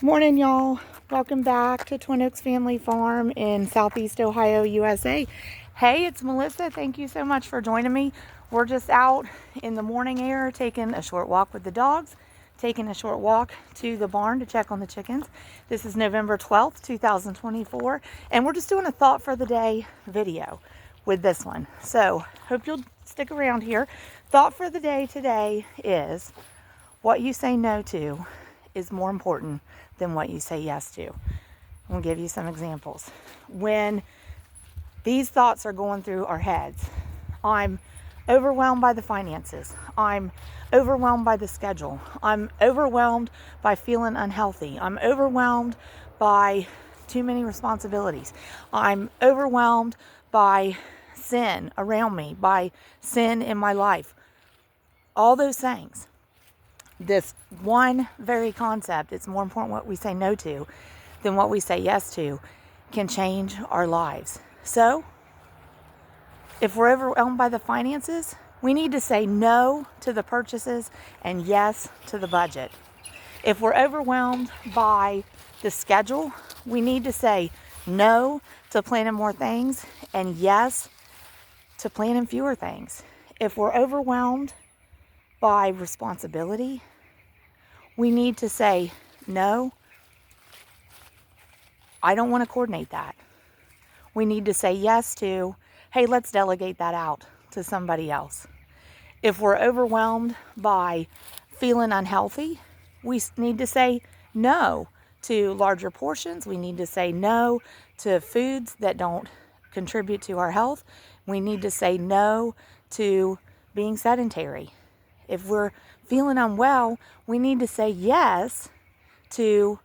Morning, y'all. Welcome back to Twin Oaks Family Farm in Southeast Ohio, USA. Hey, it's Melissa. Thank you so much for joining me. We're just out in the morning air taking a short walk with the dogs, taking a short walk to the barn to check on the chickens. This is November 12th, 2024, and we're just doing a thought for the day video with this one. So hope you'll stick around here. Thought for the day today is what you say no to is more important than what you say yes to. I'm going to give you some examples. When these thoughts are going through our heads, I'm overwhelmed by the finances. I'm overwhelmed by the schedule. I'm overwhelmed by feeling unhealthy. I'm overwhelmed by too many responsibilities. I'm overwhelmed by sin around me, by sin in my life. All those things. This one very concept, it's more important what we say no to than what we say yes to, can change our lives. So, if we're overwhelmed by the finances, we need to say no to the purchases and yes to the budget. If we're overwhelmed by the schedule, we need to say no to planning more things and yes to planning fewer things. If we're overwhelmed by responsibility, we need to say, no, I don't want to coordinate that. We need to say yes to, hey, let's delegate that out to somebody else. If we're overwhelmed by feeling unhealthy, we need to say no to larger portions. We need to say no to foods that don't contribute to our health. We need to say no to being sedentary. If we're feeling unwell, we need to say yes to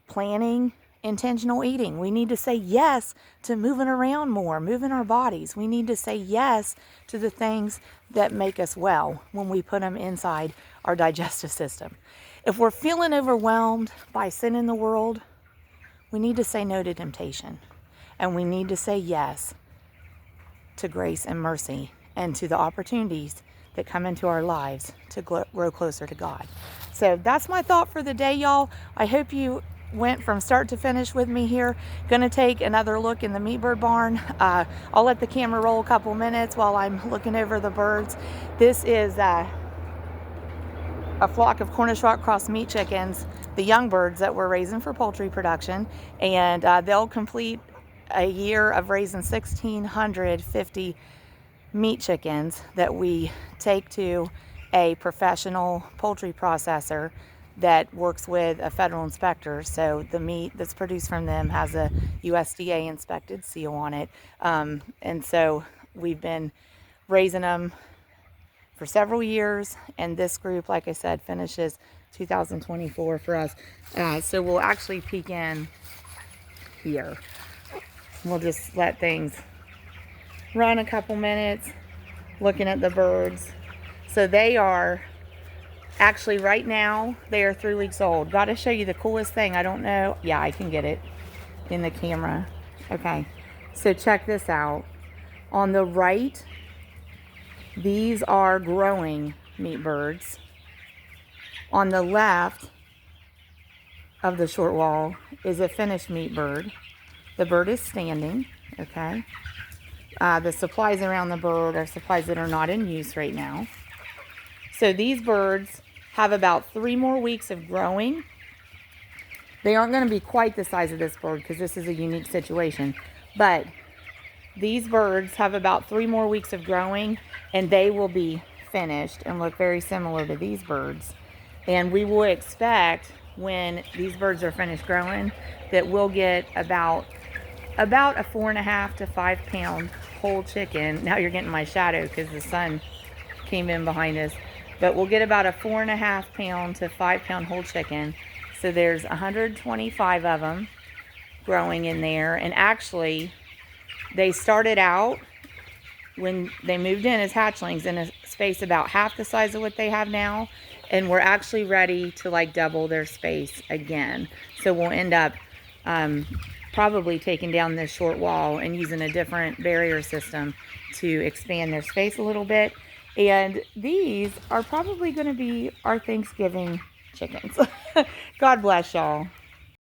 planning intentional eating. We need to say yes to moving around more, moving our bodies. We need to say yes to the things that make us well when we put them inside our digestive system. If we're feeling overwhelmed by sin in the world, we need to say no to temptation. And we need to say yes to grace and mercy and to the opportunities that come into our lives to grow closer to God. So that's my thought for the day, y'all. I hope you went from start to finish with me here. Gonna take another look in the meat bird barn. I'll let the camera roll a couple minutes while I'm looking over the birds. This is a flock of Cornish rock cross meat chickens, the young birds that we're raising for poultry production, and they'll complete a year of raising 1,650 meat chickens that we take to a professional poultry processor that works with a federal inspector. So the meat that's produced from them has a USDA inspected seal on it. And so we've been raising them for several years. And this group, like I said, finishes 2024 for us. So we'll actually peek in here. We'll just let things run a couple minutes looking at the birds. So they are actually right now, they are 3 weeks old. Got to show you the coolest thing. I don't know. Yeah, I can get it in the camera. Okay, so check this out. On the right, these are growing meat birds. On the left of the short wall is a finished meat bird. The bird is standing, okay? The supplies around the bird are supplies that are not in use right now. So these birds have about 3 more weeks of growing. They aren't going to be quite the size of this bird because this is a unique situation. But these birds have about 3 more weeks of growing, and they will be finished and look very similar to these birds. And we will expect when these birds are finished growing that we'll get about a 4.5 to 5 pound whole chicken. Now you're getting my shadow because the sun came in behind us. But we'll get about a 4.5 pound to 5 pound whole chicken. So there's 125 of them growing in there. And actually, they started out when they moved in as hatchlings in a space about half the size of what they have now. And we're actually ready to like double their space again. So we'll end up probably taking down this short wall and using a different barrier system to expand their space a little bit. And these are probably going to be our Thanksgiving chickens. God bless y'all.